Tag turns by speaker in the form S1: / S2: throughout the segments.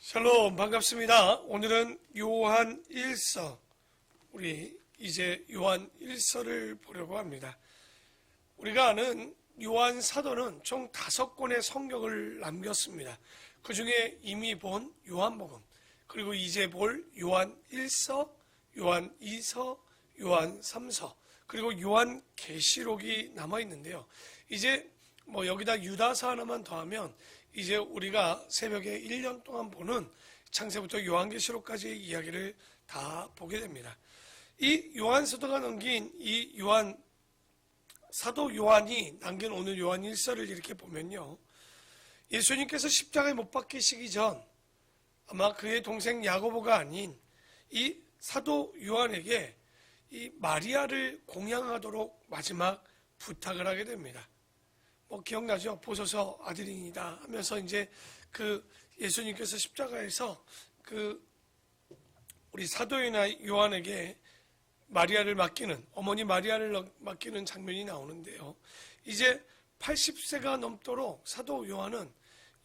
S1: 샬롬, 반갑습니다. 오늘은 요한 1서, 우리 이제 요한 1서를 보려고 합니다. 우리가 아는 요한 사도는 총 5권의 성경을 남겼습니다. 그 중에 이미 본 요한복음, 그리고 이제 볼 요한 1서, 요한 2서, 요한 3서, 그리고 요한 계시록이 남아있는데요. 이제 여기다 유다서 하나만 더하면 이제 우리가 새벽에 1년 동안 보는 창세부터 요한계시록까지의 이야기를 다 보게 됩니다. 이 요한서도가 남긴 이 사도 요한이 남긴 오늘 요한 1서를 이렇게 보면요, 예수님께서 십자가에 못 박히시기 전 아마 그의 동생 야고보가 아닌 이 사도 요한에게 이 마리아를 공양하도록 마지막 부탁을 하게 됩니다. 기억나죠? 보소서 아들이니다 하면서 이제 예수님께서 십자가에서 우리 사도 요한에게 마리아를 맡기는, 어머니 마리아를 맡기는 장면이 나오는데요. 이제 80세가 넘도록 사도 요한은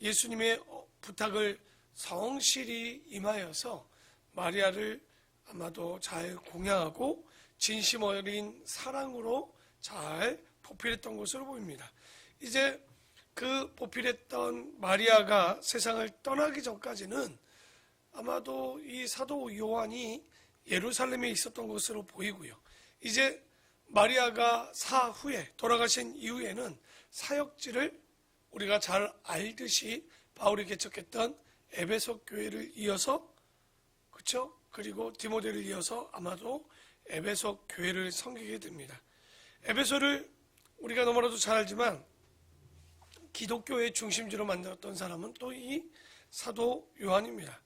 S1: 예수님의 부탁을 성실히 임하여서 마리아를 아마도 잘 공양하고 진심 어린 사랑으로 잘 보필했던 것으로 보입니다. 이제 그 보필했던 마리아가 세상을 떠나기 전까지는 아마도 이 사도 요한이 예루살렘에 있었던 것으로 보이고요. 이제 마리아가 사후에 돌아가신 이후에는 사역지를 우리가 잘 알듯이 바울이 개척했던 에베소 교회를 이어서, 그렇죠? 그리고 디모데를 이어서 아마도 에베소 교회를 섬기게 됩니다. 에베소를 우리가 너무나도 잘 알지만 기독교의 중심지로 만들었던 사람은 또 이 사도 요한입니다.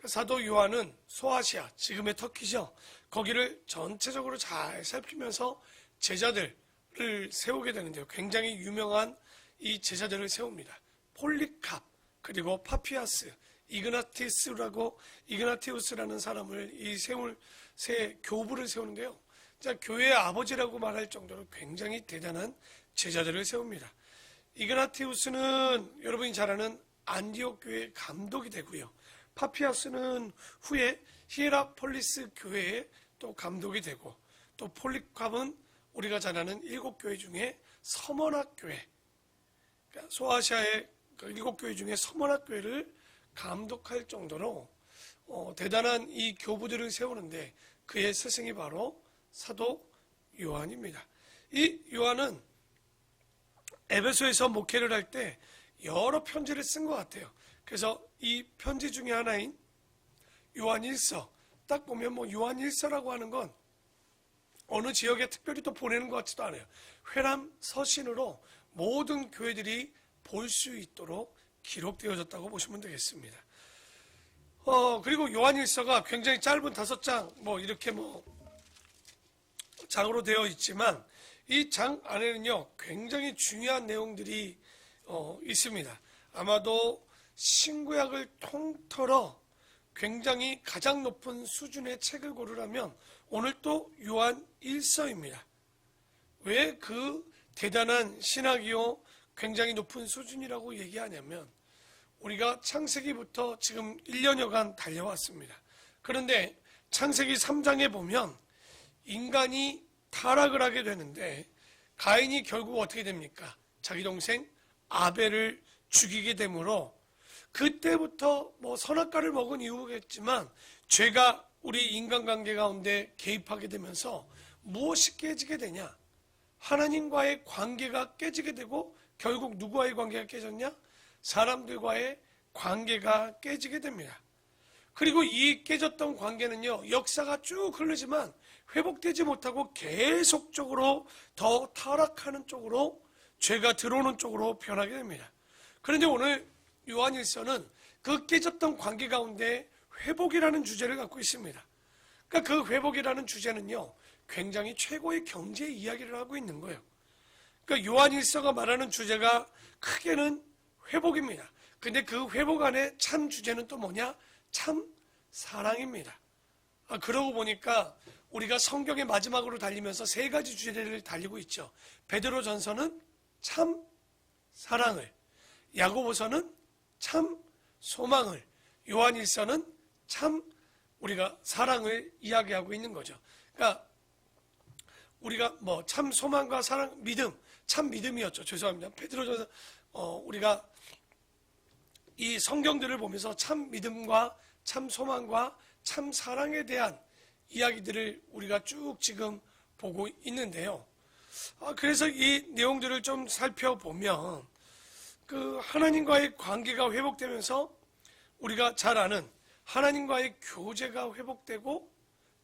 S1: 사도 요한은 소아시아, 지금의 터키죠. 거기를 전체적으로 잘 살피면서 제자들을 세우게 되는데요. 굉장히 유명한 이 제자들을 세웁니다. 폴리캅, 그리고 파피아스, 이그나티우스라는 사람을 세 교부를 세우는데요. 교회의 아버지라고 말할 정도로 굉장히 대단한 제자들을 세웁니다. 이그나티우스는 여러분이 잘 아는 안디옥 교회의 감독이 되고요. 파피아스는 후에 히에라폴리스 교회의 또 감독이 되고, 또 폴리캅은 우리가 잘 아는 7교회 중에 서머낙 교회, 그러니까 소아시아의 7교회 중에 서머낙 교회를 감독할 정도로 대단한 이 교부들을 세우는데 그의 스승이 바로 사도 요한입니다. 이 요한은 에베소에서 목회를 할 때 여러 편지를 쓴 것 같아요. 그래서 이 편지 중에 하나인 요한 1서, 딱 보면 요한 1서라고 하는 건 어느 지역에 특별히 또 보내는 것 같지도 않아요. 회람 서신으로 모든 교회들이 볼 수 있도록 기록되어졌다고 보시면 되겠습니다. 그리고 요한 1서가 굉장히 짧은 5장, 이렇게 장으로 되어 있지만 이 장 안에는요, 굉장히 중요한 내용들이 있습니다. 아마도 신구약을 통틀어 굉장히 가장 높은 수준의 책을 고르라면 오늘 또 요한 1서입니다. 왜 그 대단한 신학이요, 굉장히 높은 수준이라고 얘기하냐면, 우리가 창세기부터 지금 1년여간 달려왔습니다. 그런데 창세기 3장에 보면 인간이 타락을 하게 되는데 가인이 결국 어떻게 됩니까? 자기 동생 아벨을 죽이게 되므로 그때부터 선악과를 먹은 이유겠지만 죄가 우리 인간관계 가운데 개입하게 되면서 무엇이 깨지게 되냐? 하나님과의 관계가 깨지게 되고, 결국 누구와의 관계가 깨졌냐? 사람들과의 관계가 깨지게 됩니다. 그리고 이 깨졌던 관계는요, 역사가 쭉 흐르지만 회복되지 못하고 계속적으로 더 타락하는 쪽으로, 죄가 들어오는 쪽으로 변하게 됩니다. 그런데 오늘 요한 1서는 그 깨졌던 관계 가운데 회복이라는 주제를 갖고 있습니다. 그러니까 그 회복이라는 주제는요, 굉장히 최고의 경제 이야기를 하고 있는 거예요. 그러니까 요한 1서가 말하는 주제가 크게는 회복입니다. 근데 그 회복 안에 참 주제는 또 뭐냐? 참 사랑입니다. 그러고 보니까 우리가 성경의 마지막으로 달리면서 3가지 주제를 달리고 있죠. 베드로전서는 참 사랑을, 야고보서는 참 소망을, 요한일서는 참 우리가 사랑을 이야기하고 있는 거죠. 그러니까 우리가 뭐 참 소망과 사랑, 믿음, 참 믿음이었죠. 죄송합니다. 베드로전서 우리가 이 성경들을 보면서 참 믿음과 참 소망과 참 사랑에 대한 이야기들을 우리가 쭉 지금 보고 있는데요. 그래서 이 내용들을 좀 살펴보면 그 하나님과의 관계가 회복되면서 우리가 잘 아는 하나님과의 교제가 회복되고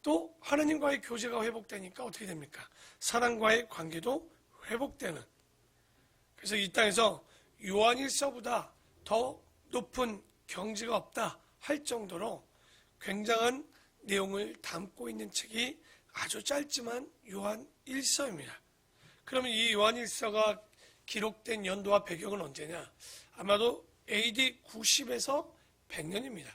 S1: 또 하나님과의 교제가 회복되니까 어떻게 됩니까? 사랑과의 관계도 회복되는. 그래서 이 땅에서 요한일서보다 더 높은 경지가 없다 할 정도로 굉장한 내용을 담고 있는 책이 아주 짧지만 요한일서입니다. 그러면 이 요한일서가 기록된 연도와 배경은 언제냐? 아마도 AD 90에서 100년입니다.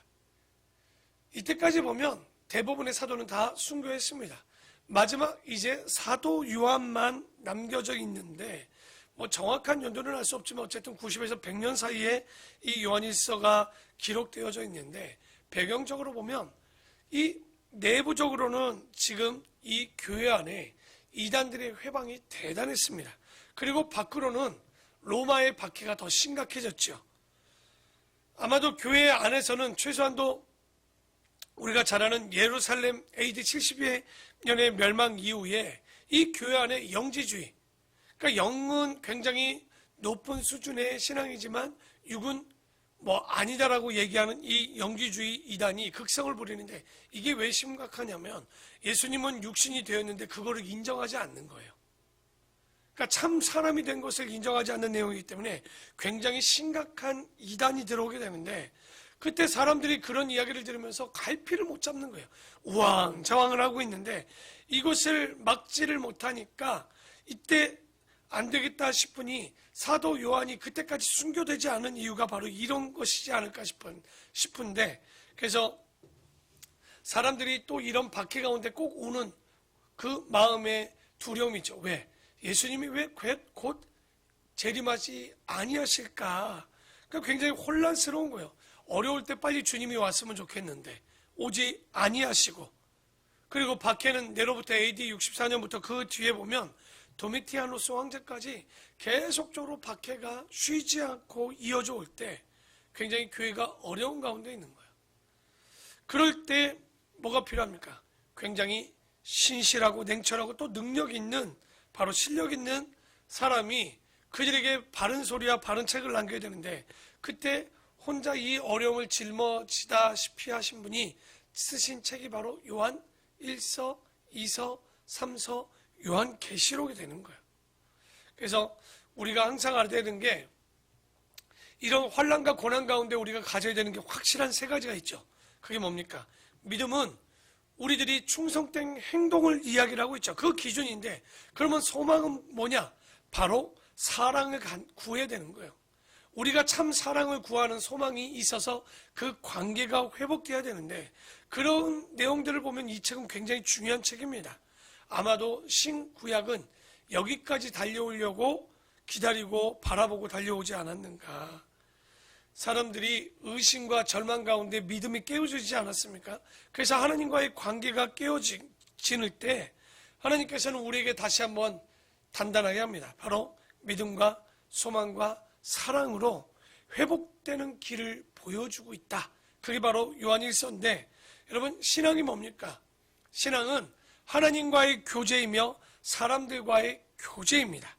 S1: 이때까지 보면 대부분의 사도는 다 순교했습니다. 마지막 이제 사도 요한만 남겨져 있는데 뭐 정확한 연도는 알 수 없지만 어쨌든 90에서 100년 사이에 이 요한일서가 기록되어져 있는데 배경적으로 보면 이 내부적으로는 지금 이 교회 안에 이단들의 회방이 대단했습니다. 그리고 밖으로는 로마의 박해가 더 심각해졌죠. 아마도 교회 안에서는 최소한도 우리가 잘 아는 예루살렘 AD 70년의 멸망 이후에 이 교회 안에 영지주의, 그러니까 영은 굉장히 높은 수준의 신앙이지만 육은 뭐 아니다라고 얘기하는 이 영지주의 이단이 극성을 부리는데 이게 왜 심각하냐면 예수님은 육신이 되었는데 그거를 인정하지 않는 거예요. 그러니까 참 사람이 된 것을 인정하지 않는 내용이기 때문에 굉장히 심각한 이단이 들어오게 되는데 그때 사람들이 그런 이야기를 들으면서 갈피를 못 잡는 거예요. 우왕좌왕을 하고 있는데 이것을 막지를 못하니까 이때 안 되겠다 싶으니 사도 요한이 그때까지 순교되지 않은 이유가 바로 이런 것이지 않을까 싶은데 그래서 사람들이 또 이런 박해 가운데 꼭 오는 그 마음의 두려움이죠. 왜? 예수님이 왜 곧 재림하지 아니하실까? 그러니까 굉장히 혼란스러운 거예요. 어려울 때 빨리 주님이 왔으면 좋겠는데 오지 아니하시고 그리고 박해는 내로부터 AD 64년부터 그 뒤에 보면 도미티아누스 황제까지 계속적으로 박해가 쉬지 않고 이어져 올 때 굉장히 교회가 어려운 가운데 있는 거예요. 그럴 때 뭐가 필요합니까? 굉장히 신실하고 냉철하고 또 능력 있는 바로 실력 있는 사람이 그들에게 바른 소리와 바른 책을 남겨야 되는데 그때 혼자 이 어려움을 짊어지다시피 하신 분이 쓰신 책이 바로 요한 1서, 2서, 3서, 요한 계시록이 되는 거예요. 그래서 우리가 항상 알아야 되는 게 이런 환난과 고난 가운데 우리가 가져야 되는 게 확실한 세 가지가 있죠. 그게 뭡니까? 믿음은 우리들이 충성된 행동을 이야기를 하고 있죠. 그 기준인데 그러면 소망은 뭐냐? 바로 사랑을 구해야 되는 거예요. 우리가 참 사랑을 구하는 소망이 있어서 그 관계가 회복돼야 되는데 그런 내용들을 보면 이 책은 굉장히 중요한 책입니다. 아마도 신구약은 여기까지 달려오려고 기다리고 바라보고 달려오지 않았는가. 사람들이 의심과 절망 가운데 믿음이 깨어지지 않았습니까? 그래서 하나님과의 관계가 깨어지는 때 하나님께서는 우리에게 다시 한번 단단하게 합니다. 바로 믿음과 소망과 사랑으로 회복되는 길을 보여주고 있다. 그게 바로 요한일서인데 여러분 신앙이 뭡니까? 신앙은 하나님과의 교제이며 사람들과의 교제입니다.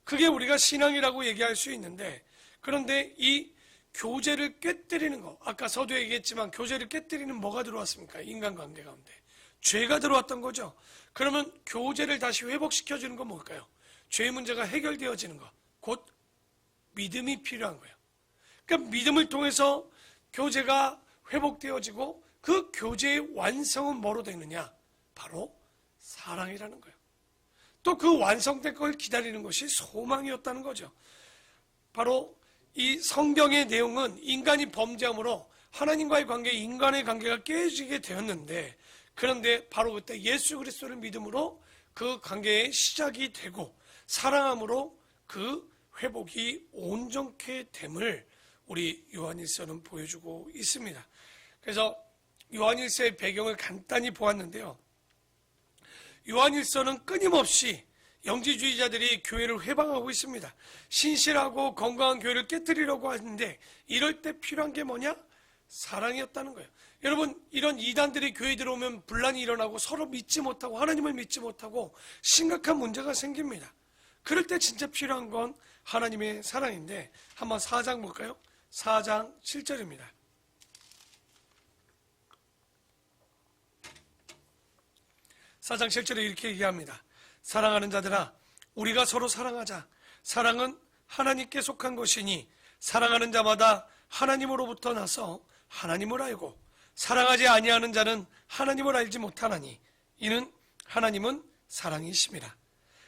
S1: 그게 우리가 신앙이라고 얘기할 수 있는데 그런데 이 교제를 깨뜨리는 거 아까 서두에 얘기했지만 교제를 깨뜨리는 뭐가 들어왔습니까? 인간관계 가운데 죄가 들어왔던 거죠. 그러면 교제를 다시 회복시켜주는 건 뭘까요? 죄의 문제가 해결되어지는 것 곧 믿음이 필요한 거예요. 그러니까 믿음을 통해서 교제가 회복되어지고 그 교제의 완성은 뭐로 되느냐? 바로 사랑이라는 거예요. 또 그 완성된 걸 기다리는 것이 소망이었다는 거죠. 바로 이 성경의 내용은 인간이 범죄함으로 하나님과의 관계, 인간의 관계가 깨지게 되었는데 그런데 바로 그때 예수 그리스도를 믿음으로 그 관계의 시작이 되고 사랑함으로 그 회복이 온전케 됨을 우리 요한일서는 보여주고 있습니다. 그래서 요한일서의 배경을 간단히 보았는데요. 요한일서는 끊임없이 영지주의자들이 교회를 회방하고 있습니다. 신실하고 건강한 교회를 깨뜨리려고 하는데 이럴 때 필요한 게 뭐냐? 사랑이었다는 거예요. 여러분, 이런 이단들이 교회에 들어오면 분란이 일어나고 서로 믿지 못하고 하나님을 믿지 못하고 심각한 문제가 생깁니다. 그럴 때 진짜 필요한 건 하나님의 사랑인데 한번 4장 볼까요? 4장 7절입니다. 4장 7절에 이렇게 얘기합니다. 사랑하는 자들아, 우리가 서로 사랑하자. 사랑은 하나님께 속한 것이니 사랑하는 자마다 하나님으로부터 나서 하나님을 알고 사랑하지 아니하는 자는 하나님을 알지 못하나니 이는 하나님은 사랑이심이라.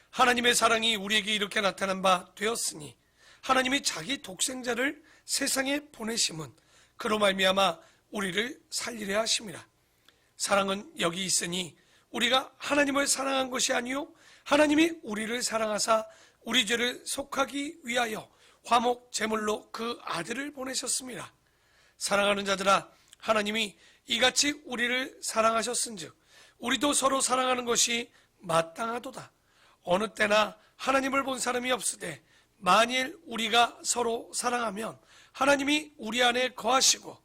S1: 하나님의 사랑이 우리에게 이렇게 나타난 바 되었으니 하나님이 자기 독생자를 세상에 보내심은 그로 말미암아 우리를 살리려 하심이라. 사랑은 여기 있으니 우리가 하나님을 사랑한 것이 아니요 하나님이 우리를 사랑하사 우리 죄를 속하기 위하여 화목 제물로 그 아들을 보내셨습니다. 사랑하는 자들아, 하나님이 이같이 우리를 사랑하셨은즉 우리도 서로 사랑하는 것이 마땅하도다. 어느 때나 하나님을 본 사람이 없으되 만일 우리가 서로 사랑하면 하나님이 우리 안에 거하시고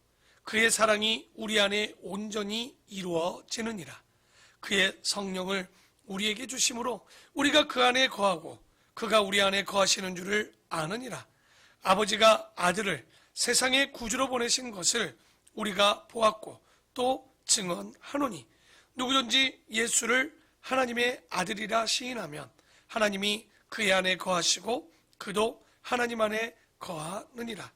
S1: 그의 사랑이 우리 안에 온전히 이루어지느니라. 그의 성령을 우리에게 주심으로 우리가 그 안에 거하고 그가 우리 안에 거하시는 줄을 아느니라. 아버지가 아들을 세상의 구주로 보내신 것을 우리가 보았고 또 증언하노니 누구든지 예수를 하나님의 아들이라 시인하면 하나님이 그의 안에 거하시고 그도 하나님 안에 거하느니라.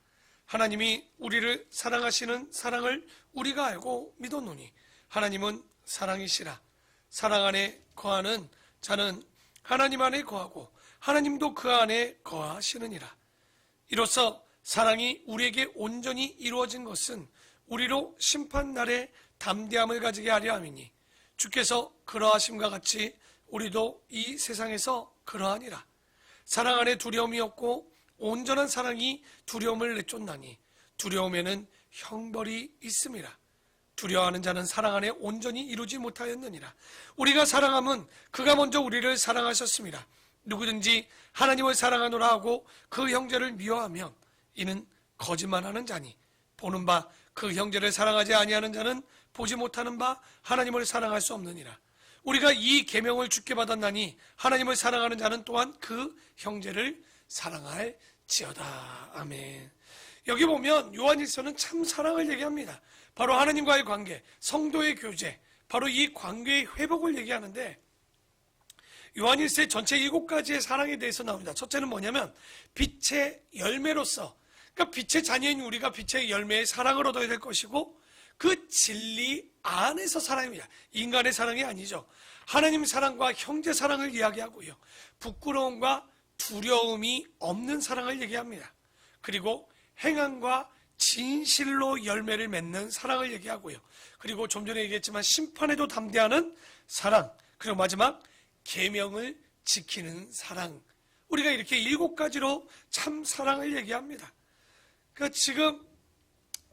S1: 하나님이 우리를 사랑하시는 사랑을 우리가 알고 믿었노니 하나님은 사랑이시라. 사랑 안에 거하는 자는 하나님 안에 거하고 하나님도 그 안에 거하시느니라. 이로써 사랑이 우리에게 온전히 이루어진 것은 우리로 심판날에 담대함을 가지게 하려 함이니 주께서 그러하심과 같이 우리도 이 세상에서 그러하니라. 사랑 안에 두려움이 없고 온전한 사랑이 두려움을 내쫓나니 두려움에는 형벌이 있음이라. 두려워하는 자는 사랑 안에 온전히 이루지 못하였느니라. 우리가 사랑함은 그가 먼저 우리를 사랑하셨습니다. 누구든지 하나님을 사랑하노라 하고 그 형제를 미워하면 이는 거짓말하는 자니 보는 바 그 형제를 사랑하지 아니하는 자는 보지 못하는 바 하나님을 사랑할 수 없느니라. 우리가 이 계명을 주께 받았나니 하나님을 사랑하는 자는 또한 그 형제를 사랑할지어다. 아멘. 여기 보면 요한일서는 참 사랑을 얘기합니다. 바로 하나님과의 관계, 성도의 교제, 바로 이 관계의 회복을 얘기하는데 요한일서의 전체 7가지의 사랑에 대해서 나옵니다. 첫째는 뭐냐면 빛의 열매로서, 그러니까 빛의 자녀인 우리가 빛의 열매의 사랑을 얻어야 될 것이고 그 진리 안에서 사랑입니다. 인간의 사랑이 아니죠. 하나님 사랑과 형제 사랑을 이야기하고요. 부끄러움과 두려움이 없는 사랑을 얘기합니다. 그리고 행함과 진실로 열매를 맺는 사랑을 얘기하고요. 그리고 좀 전에 얘기했지만 심판에도 담대하는 사랑, 그리고 마지막 계명을 지키는 사랑. 우리가 이렇게 7가지로 참 사랑을 얘기합니다. 그러니까 지금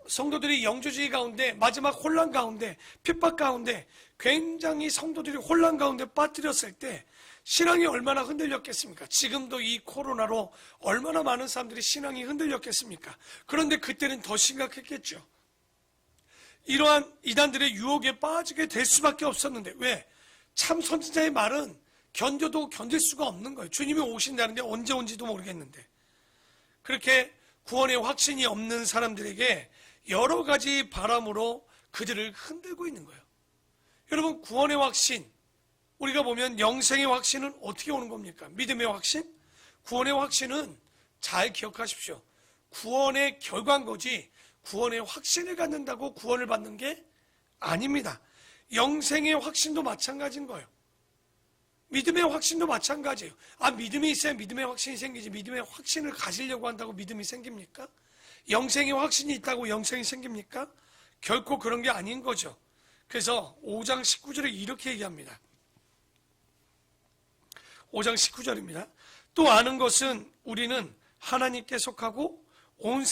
S1: 성도들이 영주주의 가운데, 마지막 혼란 가운데, 핍박 가운데 굉장히 성도들이 혼란 가운데 빠뜨렸을 때 신앙이 얼마나 흔들렸겠습니까? 지금도 이 코로나로 얼마나 많은 사람들이 신앙이 흔들렸겠습니까? 그런데 그때는 더 심각했겠죠. 이러한 이단들의 유혹에 빠지게 될 수밖에 없었는데 왜? 참 선지자의 말은 견뎌도 견딜 수가 없는 거예요. 주님이 오신다는데 언제 온지도 모르겠는데. 그렇게 구원의 확신이 없는 사람들에게 여러 가지 바람으로 그들을 흔들고 있는 거예요. 여러분, 구원의 확신, 우리가 보면 영생의 확신은 어떻게 오는 겁니까? 믿음의 확신? 구원의 확신은 잘 기억하십시오. 구원의 결과인 거지 구원의 확신을 갖는다고 구원을 받는 게 아닙니다. 영생의 확신도 마찬가지인 거예요. 믿음의 확신도 마찬가지예요. 믿음이 있어야 믿음의 확신이 생기지 믿음의 확신을 가지려고 한다고 믿음이 생깁니까? 영생의 확신이 있다고 영생이 생깁니까? 결코 그런 게 아닌 거죠. 그래서 5장 19절에 이렇게 얘기합니다. 5장 19절입니다. 또 아는 것은 우리는 하나님께 속하고 온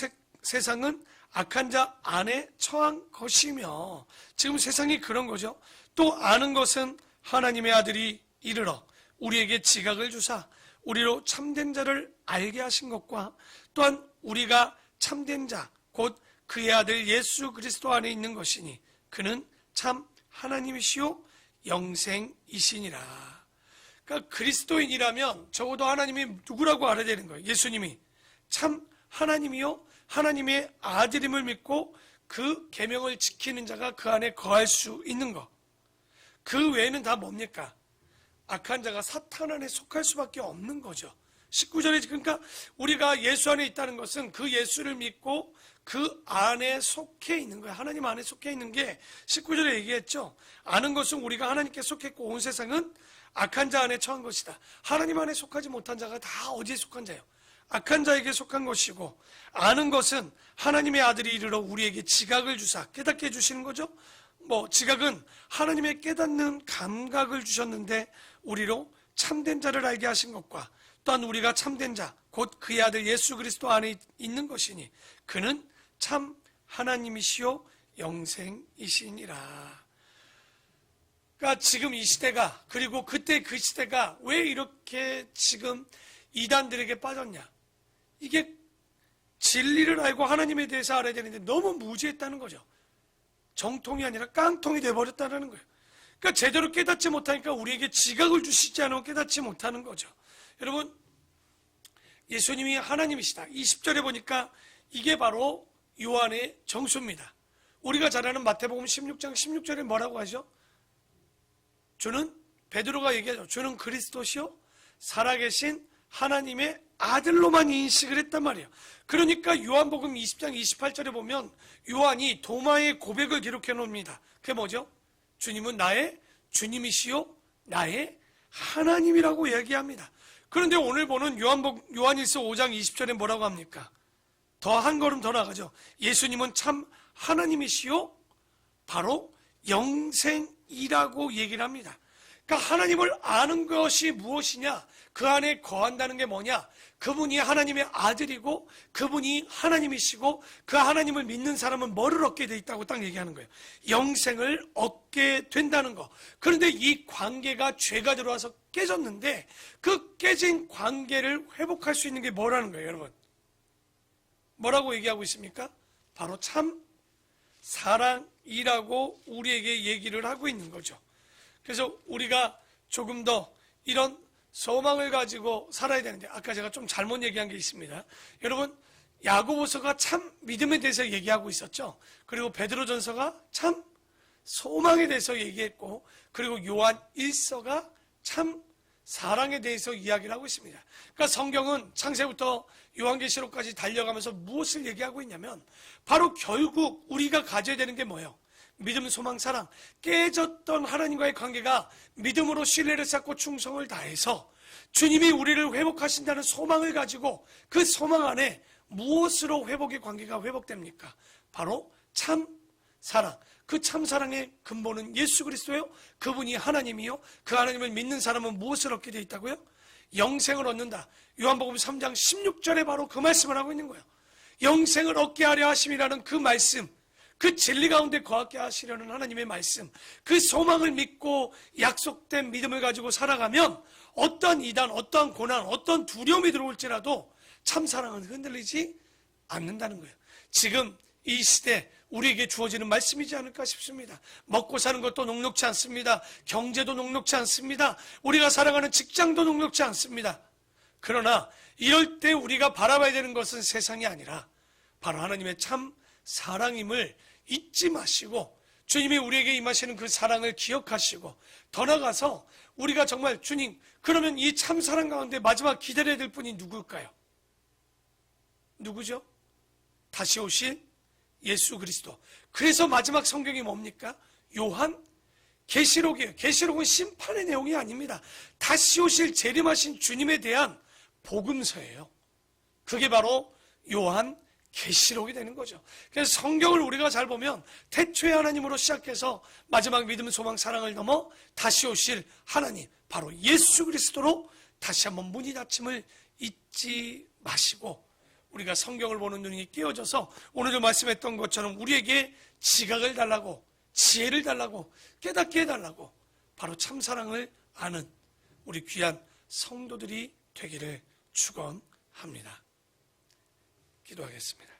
S1: 세상은 악한 자 안에 처한 것이며, 지금 세상이 그런 거죠. 또 아는 것은 하나님의 아들이 이르러 우리에게 지각을 주사 우리로 참된 자를 알게 하신 것과, 또한 우리가 참된 자 곧 그의 아들 예수 그리스도 안에 있는 것이니 그는 참 하나님이시요 영생이시니라. 그러니까 그리스도인이라면 적어도 하나님이 누구라고 알아야 되는 거예요. 예수님이 참 하나님이요 하나님의 아들임을 믿고 그 계명을 지키는 자가 그 안에 거할 수 있는 것. 그 외에는 다 뭡니까? 악한 자가 사탄 안에 속할 수밖에 없는 거죠. 19절에 그러니까 우리가 예수 안에 있다는 것은 그 예수를 믿고 그 안에 속해 있는 거예요. 하나님 안에 속해 있는 게 19절에 얘기했죠. 아는 것은 우리가 하나님께 속했고 온 세상은 악한 자 안에 처한 것이다. 하나님 안에 속하지 못한 자가 다 어디에 속한 자예요? 악한 자에게 속한 것이고, 아는 것은 하나님의 아들이 이르러 우리에게 지각을 주사 깨닫게 해주시는 거죠. 지각은 하나님의 깨닫는 감각을 주셨는데 우리로 참된 자를 알게 하신 것과, 또한 우리가 참된 자 곧 그의 아들 예수 그리스도 안에 있는 것이니 그는 참 하나님이시요 영생이시니라. 그러니까 지금 이 시대가, 그리고 그때 그 시대가 왜 이렇게 지금 이단들에게 빠졌냐? 이게 진리를 알고 하나님에 대해서 알아야 되는데 너무 무지했다는 거죠. 정통이 아니라 깡통이 돼버렸다는 거예요. 그러니까 제대로 깨닫지 못하니까 우리에게 지각을 주시지 않으면 깨닫지 못하는 거죠. 여러분, 예수님이 하나님이시다. 20절에 보니까 이게 바로 요한의 정수입니다. 우리가 잘 아는 마태복음 16장 16절에 뭐라고 하죠? 주는, 베드로가 얘기하죠. 주는 그리스도시요 살아계신 하나님의 아들로만 인식을 했단 말이에요. 그러니까 요한복음 20장 28절에 보면 요한이 도마의 고백을 기록해 놓습니다. 그게 뭐죠? 주님은 나의 주님이시요 나의 하나님이라고 이야기합니다. 그런데 오늘 보는 요한일서 5장 20절에 뭐라고 합니까? 더 한 걸음 더 나가죠. 예수님은 참 하나님이시요 바로 영생이라고 얘기를 합니다. 그러니까 하나님을 아는 것이 무엇이냐? 그 안에 거한다는 게 뭐냐? 그분이 하나님의 아들이고 그분이 하나님이시고 그 하나님을 믿는 사람은 뭐를 얻게 돼 있다고 딱 얘기하는 거예요. 영생을 얻게 된다는 거. 그런데 이 관계가 죄가 들어와서 깨졌는데 그 깨진 관계를 회복할 수 있는 게 뭐라는 거예요, 여러분? 뭐라고 얘기하고 있습니까? 바로 참 사랑이라고 우리에게 얘기를 하고 있는 거죠. 그래서 우리가 조금 더 이런 소망을 가지고 살아야 되는데, 아까 제가 좀 잘못 얘기한 게 있습니다. 여러분, 야고보서가 참 믿음에 대해서 얘기하고 있었죠. 그리고 베드로전서가 참 소망에 대해서 얘기했고, 그리고 요한 1서가 참 사랑에 대해서 이야기를 하고 있습니다. 그러니까 성경은 창세부터 요한계시록까지 달려가면서 무엇을 얘기하고 있냐면 바로 결국 우리가 가져야 되는 게 뭐예요? 믿음, 소망, 사랑. 깨졌던 하나님과의 관계가 믿음으로 신뢰를 쌓고 충성을 다해서 주님이 우리를 회복하신다는 소망을 가지고 그 소망 안에 무엇으로 회복의 관계가 회복됩니까? 바로 참 사랑. 그 참 사랑의 근본은 예수 그리스도예요. 그분이 하나님이요. 그 하나님을 믿는 사람은 무엇을 얻게 되어 있다고요? 영생을 얻는다. 요한복음 3장 16절에 바로 그 말씀을 하고 있는 거예요. 영생을 얻게 하려 하심이라는 그 말씀, 그 진리 가운데 거하게 하시려는 하나님의 말씀, 그 소망을 믿고 약속된 믿음을 가지고 살아가면 어떠한 이단, 어떠한 고난, 어떠한 두려움이 들어올지라도 참사랑은 흔들리지 않는다는 거예요. 지금 이 시대 우리에게 주어지는 말씀이지 않을까 싶습니다. 먹고 사는 것도 녹록지 않습니다. 경제도 녹록지 않습니다. 우리가 살아가는 직장도 녹록지 않습니다. 그러나 이럴 때 우리가 바라봐야 되는 것은 세상이 아니라 바로 하나님의 참 사랑임을 잊지 마시고 주님이 우리에게 임하시는 그 사랑을 기억하시고 더 나아가서 우리가 정말 주님, 그러면 이 참 사랑 가운데 마지막 기다려야 될 분이 누굴까요? 누구죠? 다시 오실 예수 그리스도. 그래서 마지막 성경이 뭡니까? 요한 계시록이에요. 계시록은 심판의 내용이 아닙니다. 다시 오실 재림하신 주님에 대한 복음서예요. 그게 바로 요한 계시록이 되는 거죠. 그래서 성경을 우리가 잘 보면 태초의 하나님으로 시작해서 마지막 믿음, 소망, 사랑을 넘어 다시 오실 하나님, 바로 예수 그리스도로 다시 한번 문이 닫힘을 잊지 마시고 우리가 성경을 보는 눈이 깨어져서 오늘도 말씀했던 것처럼 우리에게 지각을 달라고, 지혜를 달라고, 깨닫게 해달라고 바로 참사랑을 아는 우리 귀한 성도들이 되기를 축원합니다. 기도하겠습니다.